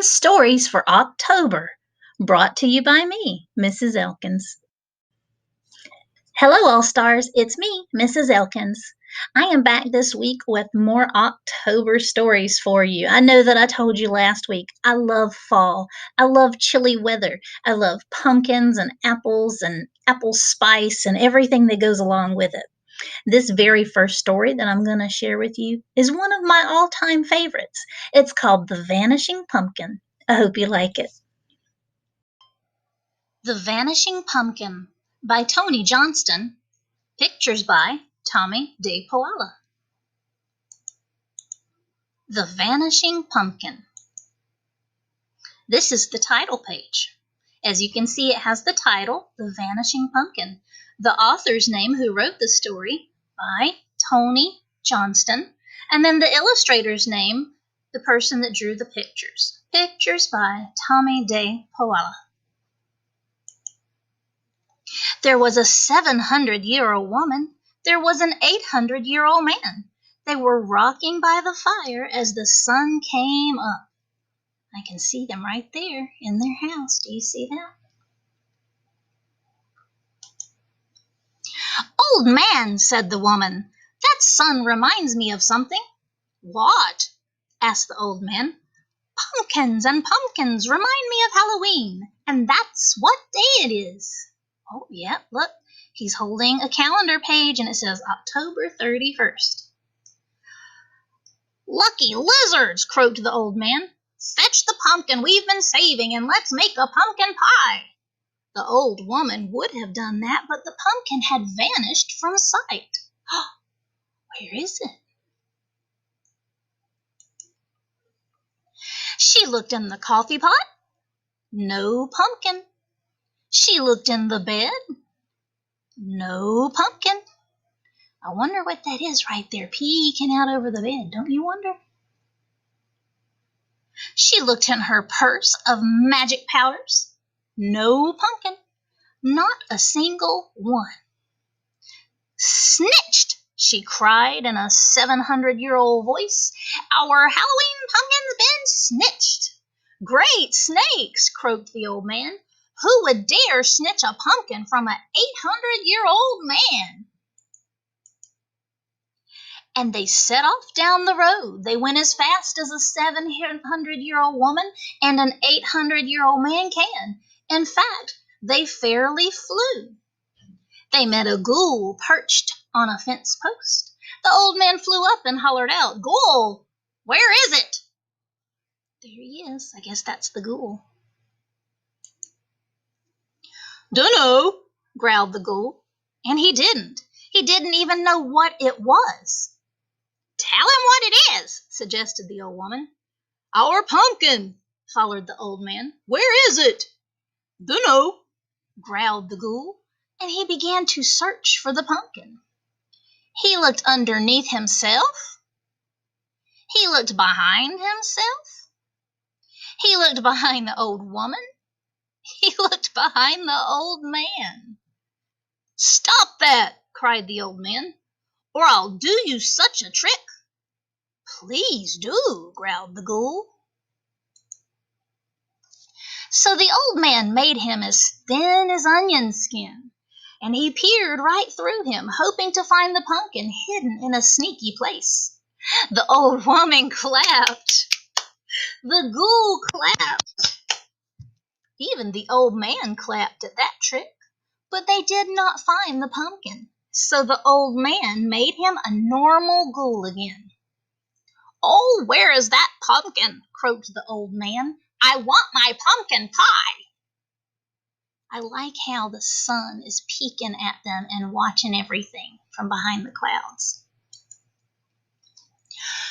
Children's Stories for October, brought to you by me, Mrs. Elkins. Hello, All Stars. It's me, Mrs. Elkins. I am back this week with more October stories for you. I know that I told you last week. I love fall. I love chilly weather. I love pumpkins and apple spice and everything that goes along with it. This very first story that I'm going to share with you is one of my all time favorites. It's called The Vanishing Pumpkin. I hope you like it. The Vanishing Pumpkin by Tony Johnston. Pictures by Tommy De Poala. The Vanishing Pumpkin. This is the title page. As you can see, it has the title, The Vanishing Pumpkin. The author's name who wrote the story, by Tony Johnston, and then the illustrator's name, the person that drew the pictures. Pictures by Tommy De Poala. There was a 700-year-old woman. There was an 800-year-old man. They were rocking by the fire as the sun came up. I can see them right there in their house. Do you see that? "Old man," said the woman, "that sun reminds me of something." "What?" asked the old man. "Pumpkins and pumpkins remind me of Halloween, and that's what day it is." Oh, yeah, look, he's holding a calendar page and it says October 31st. "Lucky lizards," croaked the old man. "Fetch the pumpkin we've been saving and let's make a pumpkin pie." The old woman would have done that, but the pumpkin had vanished from sight. Where is it? She looked in the coffee pot. No pumpkin. She looked in the bed. No pumpkin. I wonder what that is right there peeking out over the bed, don't you wonder? She looked in her purse of magic powders. No pumpkin. Not a single one. "Snitched!" she cried in a 700-year-old voice. "Our Halloween pumpkin's been snitched." "Great snakes!" croaked the old man. "Who would dare snitch a pumpkin from an 800-year-old man?" And they set off down the road. They went as fast as a 700-year-old woman and an 800-year-old man can. In fact, they fairly flew. They met a ghoul perched on a fence post. The old man flew up and hollered out, "Ghoul, where is it?" There he is. I guess that's the ghoul. "Dunno," growled the ghoul. And he didn't. He didn't even know what it was. "Tell him what it is," suggested the old woman. "Our pumpkin," hollered the old man. "Where is it?" "Dunno," growled the ghoul, and he began to search for the pumpkin. He looked underneath himself. He looked behind himself. He looked behind the old woman. He looked behind the old man. "Stop that!" cried the old man, "or I'll do you such a trick." "Please do," growled the ghoul. So the old man made him as thin as onion skin, and he peered right through him, hoping to find the pumpkin hidden in a sneaky place. The old woman clapped. The ghoul clapped. Even the old man clapped at that trick, but they did not find the pumpkin. So the old man made him a normal ghoul again. "Oh, where is that pumpkin?" croaked the old man. "I want my pumpkin pie." I like how the sun is peeking at them and watching everything from behind the clouds.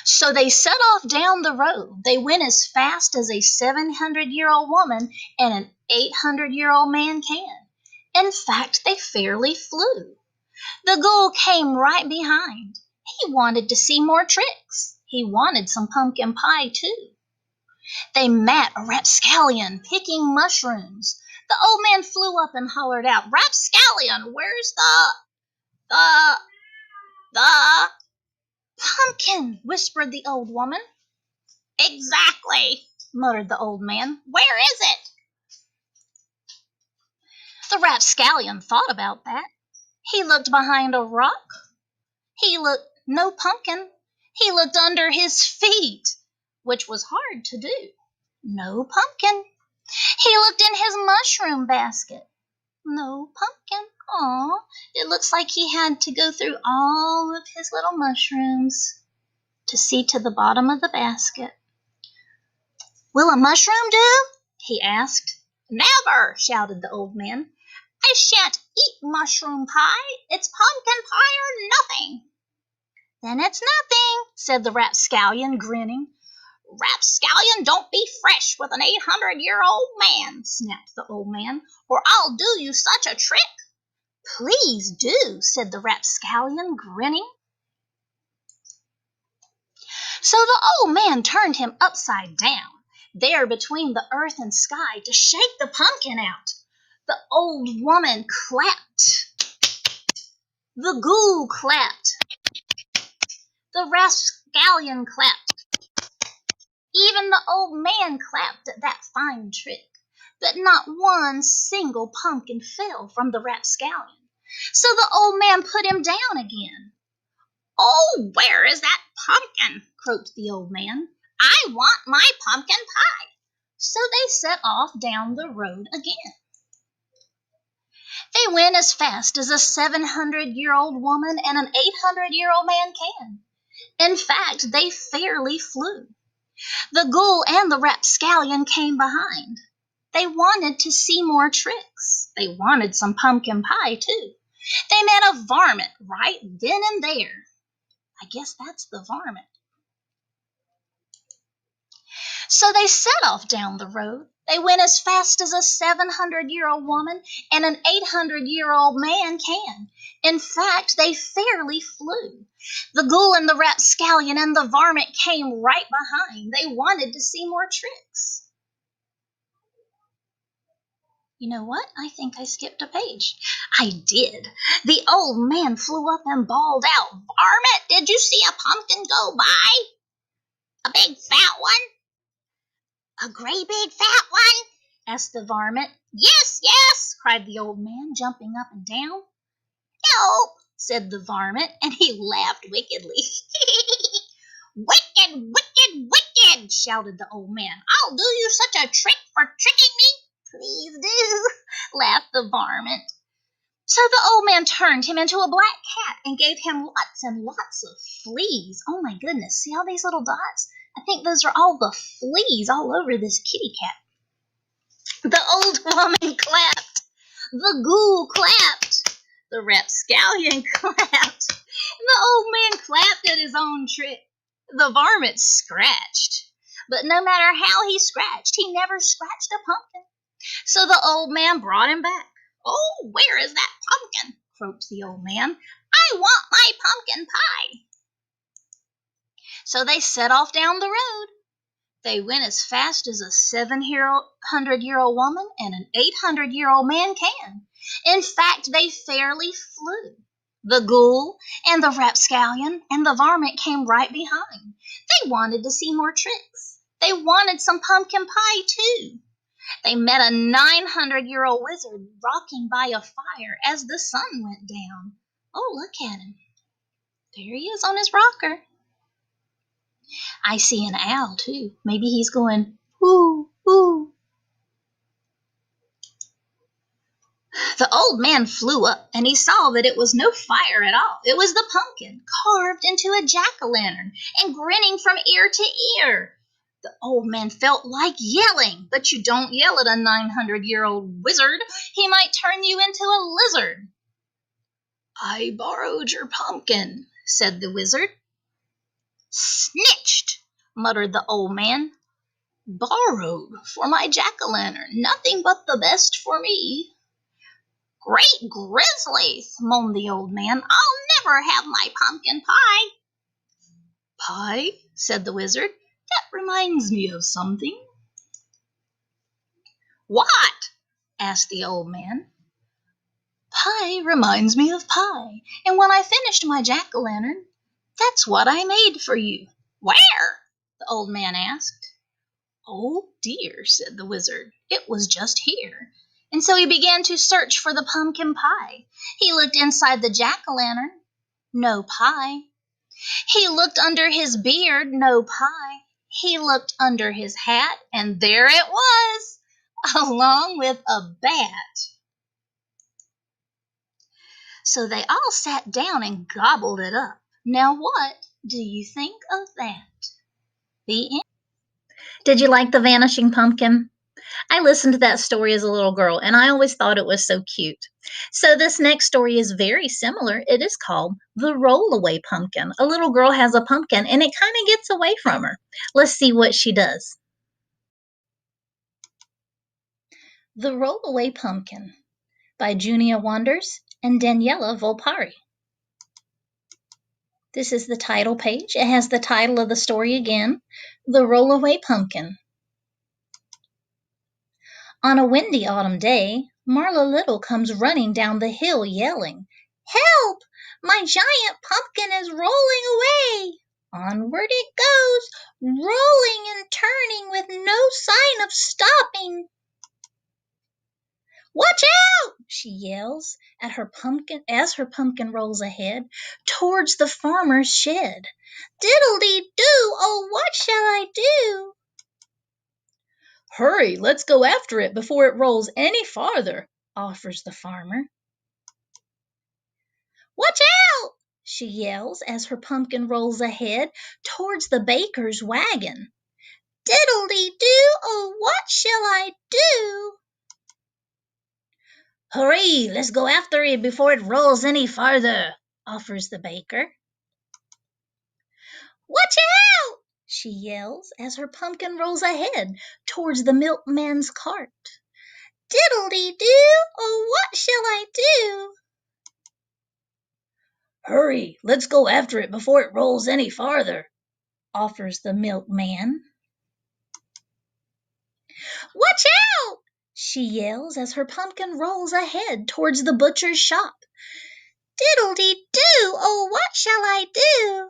So they set off down the road. They went as fast as a 700-year-old woman and an 800-year-old man can. In fact, they fairly flew. The ghoul came right behind. He wanted to see more tricks. He wanted some pumpkin pie, too. They met a rapscallion picking mushrooms. The old man flew up and hollered out, "Rapscallion, where's the pumpkin?" whispered the old woman. "Exactly," muttered the old man. "Where is it?" The rapscallion thought about that. He looked behind a rock. He looked no pumpkin. He looked under his feet, which was hard to do. No pumpkin. He looked in his mushroom basket. No pumpkin. Aw, it looks like he had to go through all of his little mushrooms to see to the bottom of the basket. "Will a mushroom do?" he asked. "Never!" shouted the old man. "I shan't eat mushroom pie. It's pumpkin pie or nothing." "Then it's nothing," said the rapscallion, grinning. "Rapscallion, don't be fresh with an 800-year-old man," snapped the old man, "or I'll do you such a trick." "Please do," said the rapscallion, grinning. So the old man turned him upside down, there between the earth and sky, to shake the pumpkin out. The old woman clapped. The ghoul clapped. The rapscallion clapped. Even the old man clapped at that fine trick. But not one single pumpkin fell from the rapscallion. So the old man put him down again. "Oh, where is that pumpkin?" croaked the old man. "I want my pumpkin pie." So they set off down the road again. They went as fast as a 700-year-old woman and an 800-year-old man can. In fact, they fairly flew. The ghoul and the rapscallion came behind. They wanted to see more tricks. They wanted some pumpkin pie, too. They met a varmint right then and there. I guess that's the varmint. So they set off down the road. They went as fast as a 700-year-old woman and an 800-year-old man can. In fact, they fairly flew. The ghoul and the rapscallion and the varmint came right behind. They wanted to see more tricks. You know what? I think I skipped a page. I did. The old man flew up and bawled out, "Varmint, did you see a pumpkin go by? A big fat one?" "A great big fat one?" asked the varmint. "Yes, yes," cried the old man, jumping up and down. "Help," said the varmint, and he laughed wickedly. "Wicked, wicked, wicked," shouted the old man. "I'll do you such a trick for tricking me." "Please do," laughed the varmint. So the old man turned him into a black cat and gave him lots and lots of fleas. Oh my goodness, see all these little dots? I think those are all the fleas all over this kitty cat. The old woman clapped. The ghoul clapped. The rapscallion clapped. And the old man clapped at his own trick. The varmint scratched. But no matter how he scratched, he never scratched a pumpkin. So the old man brought him back. "Oh, where is that pumpkin?" croaked the old man. "I want my pumpkin pie." So they set off down the road. They went as fast as a 700-year-old woman and an 800-year-old man can. In fact, they fairly flew. The ghoul and the rapscallion and the varmint came right behind. They wanted to see more tricks. They wanted some pumpkin pie, too. They met a 900-year-old wizard rocking by a fire as the sun went down. Oh, look at him. There he is on his rocker. I see an owl, too. Maybe he's going, "Whoo, whoo." The old man flew up, and he saw that it was no fire at all. It was the pumpkin, carved into a jack-o'-lantern and grinning from ear to ear. The old man felt like yelling, but you don't yell at a 900-year-old wizard. He might turn you into a lizard. "I borrowed your pumpkin," said the wizard. "Snitched," muttered the old man. "Borrowed for my jack-o'-lantern. Nothing but the best for me." "Great grizzlies," moaned the old man. "I'll never have my pumpkin pie." "Pie?" said the wizard. "That reminds me of something." "What?" asked the old man. "Pie reminds me of pie, and when I finished my jack-o'-lantern, that's what I made for you." "Where?" the old man asked. Oh dear, said the Wizard. It was just here. And so he began to search for the pumpkin pie. He looked inside the jack-o'-lantern. No pie. He looked under his beard. No pie. He looked under his hat, and there it was, along with a bat. So they all sat down and gobbled it up. Now what do you think of that? The end. Did you like the vanishing pumpkin? I listened to that story as a little girl, and I always thought it was so cute. So this next story is very similar. It is called The Rollaway Pumpkin. A little girl has a pumpkin, and it kind of gets away from her. Let's see what she does. The Rollaway Pumpkin by Junia Wanders and Daniela Volpari. This is the title page. It has the title of the story again, The Rollaway Pumpkin. On a windy autumn day, Marla Little comes running down the hill yelling, "Help! My giant pumpkin is rolling away!" Onward it goes, rolling and turning with no sign of stopping. "Watch out!" she yells as her pumpkin rolls ahead towards the farmer's shed. "Diddle-dee-do, oh, what shall I do?" "Hurry, let's go after it before it rolls any farther," offers the farmer. "Watch out!" she yells as her pumpkin rolls ahead towards the baker's wagon. "Diddle-dee-do, oh, what shall I do?" "Hurry, let's go after it before it rolls any farther," offers the baker. "Watch out!" she yells as her pumpkin rolls ahead towards the milkman's cart. "Diddle-dee-do, oh, what shall I do?" "Hurry, let's go after it before it rolls any farther," offers the milkman. "Watch out!" she yells as her pumpkin rolls ahead towards the butcher's shop. "Diddle-dee-do, oh, what shall I do?"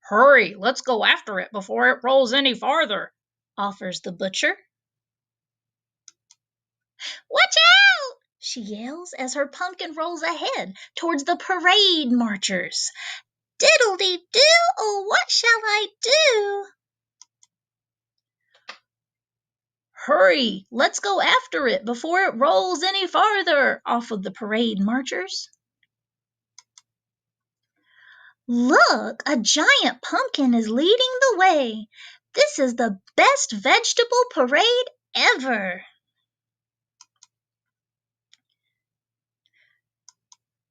"Hurry, let's go after it before it rolls any farther," offers the butcher. "Watch out!" she yells as her pumpkin rolls ahead towards the parade marchers. "Diddle-dee-do, oh, what shall I do?" "Hurry, let's go after it before it rolls any farther," offered the parade marchers. "Look, a giant pumpkin is leading the way. This is the best vegetable parade ever."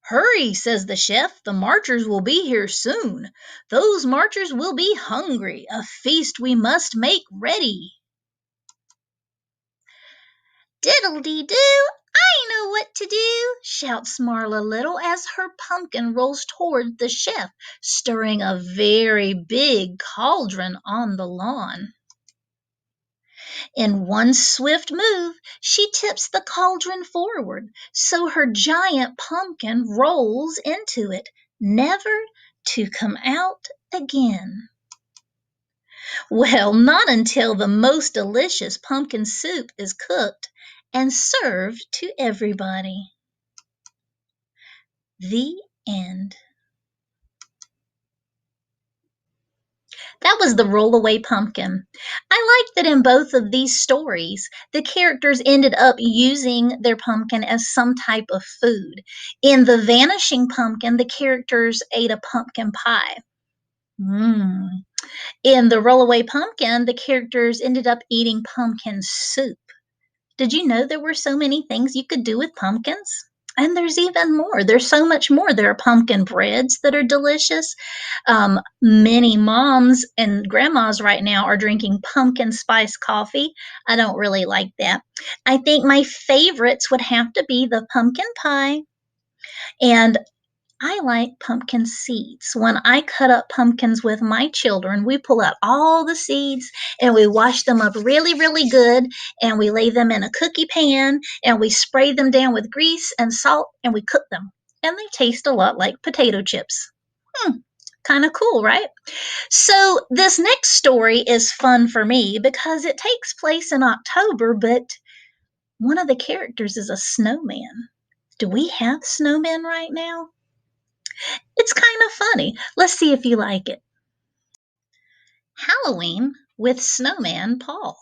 "Hurry," says the chef, "the marchers will be here soon. Those marchers will be hungry. A feast we must make ready." "Diddle-dee-do, I know what to do," shouts Marla Little as her pumpkin rolls toward the chef, stirring a very big cauldron on the lawn. In one swift move, she tips the cauldron forward, so her giant pumpkin rolls into it, never to come out again. Well, not until the most delicious pumpkin soup is cooked and served to everybody. The end. That was the Rollaway Pumpkin. I like that in both of these stories, the characters ended up using their pumpkin as some type of food. In The Vanishing Pumpkin, the characters ate a pumpkin pie. In The Rollaway Pumpkin, the characters ended up eating pumpkin soup. Did you know there were so many things you could do with pumpkins? And there's even more. There's so much more. There are pumpkin breads that are delicious. Many moms and grandmas right now are drinking pumpkin spice coffee. I don't really like that. I think my favorites would have to be the pumpkin pie, and I like pumpkin seeds. When I cut up pumpkins with my children, we pull out all the seeds and we wash them up really, really good, and we lay them in a cookie pan and we spray them down with grease and salt and we cook them. And they taste a lot like potato chips. Kind of cool, right? So, this next story is fun for me because it takes place in October, but one of the characters is a snowman. Do we have snowmen right now? It's kind of funny. Let's see if you like it. Halloween with Snowman Paul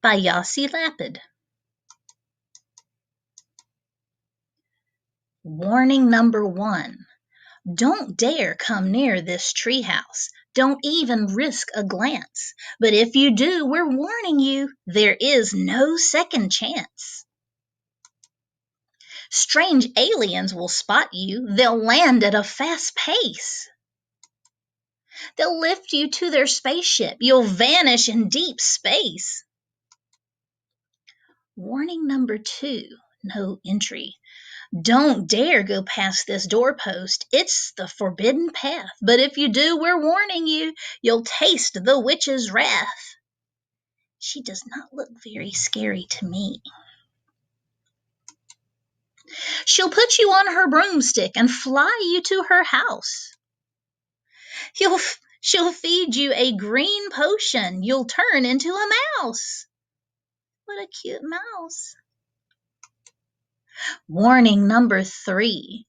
by Yossi Lapid. Warning number 1. Don't dare come near this treehouse. Don't even risk a glance. But if you do, we're warning you, there is no second chance. Strange aliens will spot you. They'll land at a fast pace. They'll lift you to their spaceship. You'll vanish in deep space. Warning number 2. No entry. Don't dare go past this doorpost. It's the forbidden path. But if you do, we're warning you, you'll taste the witch's wrath. She does not look very scary to me. She'll put you on her broomstick and fly you to her house. She'll feed you a green potion. You'll turn into a mouse. What a cute mouse. Warning number 3.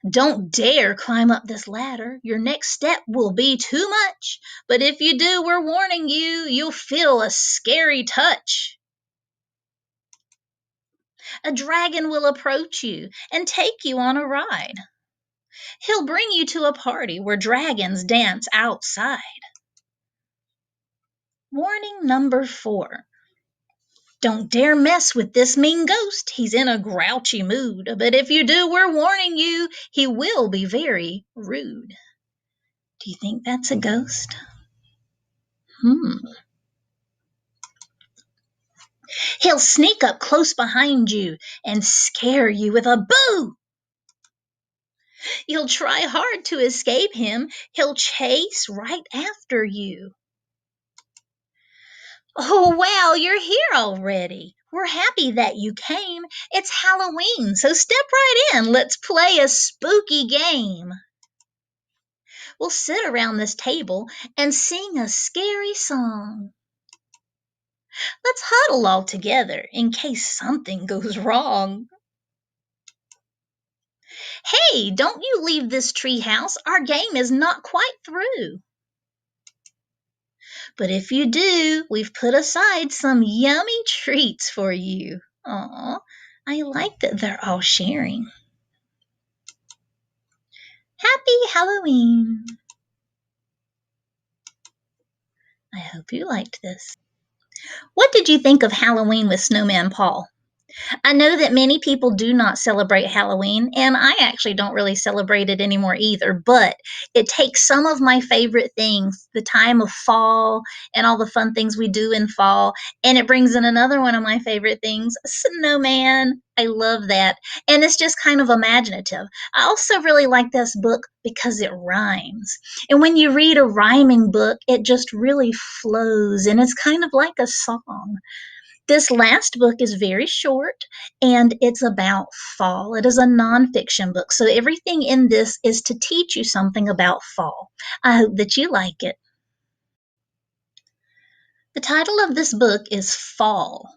Don't dare climb up this ladder. Your next step will be too much. But if you do, we're warning you, you'll feel a scary touch. A dragon will approach you and take you on a ride. He'll bring you to a party where dragons dance outside. Warning number 4. Don't dare mess with this mean ghost. He's in a grouchy mood. But if you do, we're warning you, he will be very rude. Do you think that's a ghost? He'll sneak up close behind you and scare you with a boo. You'll try hard to escape him. He'll chase right after you. Oh, wow, you're here already. We're happy that you came. It's Halloween, so step right in. Let's play a spooky game. We'll sit around this table and sing a scary song. Let's huddle all together in case something goes wrong. Hey, don't you leave this treehouse. Our game is not quite through. But if you do, we've put aside some yummy treats for you. Aw, I like that they're all sharing. Happy Halloween! I hope you liked this. What did you think of Halloween with Snowman Paul? I know that many people do not celebrate Halloween, and I actually don't really celebrate it anymore either, but it takes some of my favorite things, the time of fall and all the fun things we do in fall, and it brings in another one of my favorite things, snowman. I love that. And it's just kind of imaginative. I also really like this book because it rhymes. And when you read a rhyming book, it just really flows, and it's kind of like a song. This last book is very short and it's about fall. It is a nonfiction book, so everything in this is to teach you something about fall. I hope that you like it. The title of this book is Fall.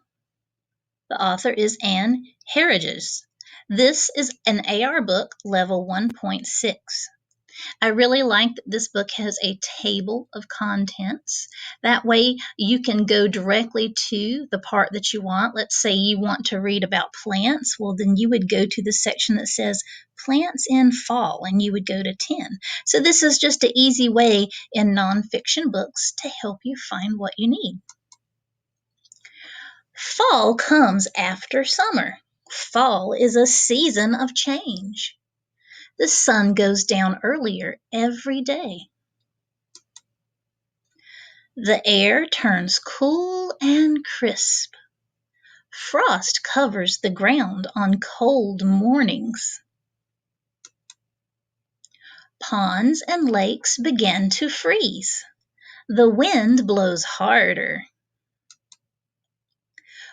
The author is Anne Herridges. This is an AR book, level 1.6. I really like that this book has a table of contents. That way you can go directly to the part that you want. Let's say you want to read about plants. Well, then you would go to the section that says plants in fall, and you would go to 10. So this is just an easy way in nonfiction books to help you find what you need. Fall comes after summer. Fall is a season of change. The sun goes down earlier every day. The air turns cool and crisp. Frost covers the ground on cold mornings. Ponds and lakes begin to freeze. The wind blows harder.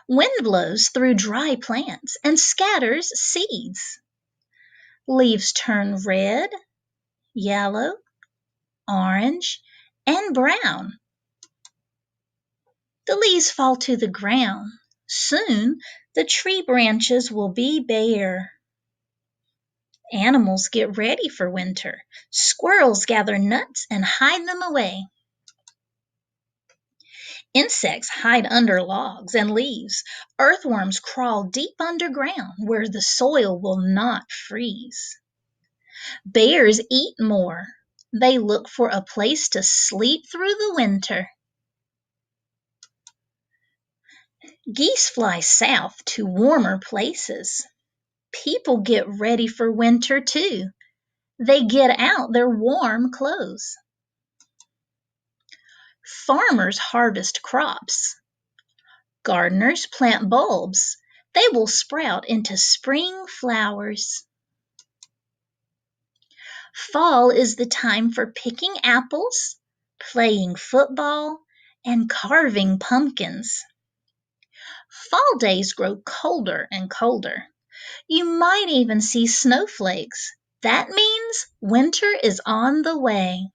Wind blows through dry plants and scatters seeds. Leaves turn red, yellow, orange, and brown. The leaves fall to the ground. Soon the tree branches will be bare. Animals get ready for winter. Squirrels gather nuts and hide them away. Insects hide under logs and leaves. Earthworms crawl deep underground where the soil will not freeze. Bears eat more. They look for a place to sleep through the winter. Geese fly south to warmer places. People get ready for winter too. They get out their warm clothes. Farmers harvest crops. Gardeners plant bulbs. They will sprout into spring flowers. Fall is the time for picking apples, playing football, and carving pumpkins. Fall days grow colder and colder. You might even see snowflakes. That means winter is on the way.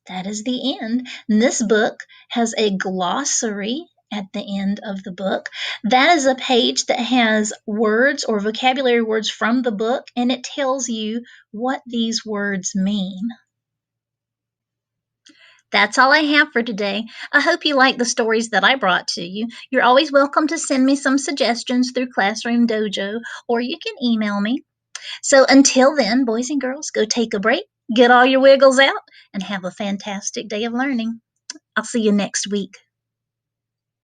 That is the end. And this book has a glossary at the end of the book. That is a page that has words or vocabulary words from the book, and it tells you what these words mean. That's all I have for today. I hope you like the stories that I brought to you. You're always welcome to send me some suggestions through Classroom Dojo, or you can email me. So until then, boys and girls, go take a break, get all your wiggles out, and have a fantastic day of learning. I'll see you next week.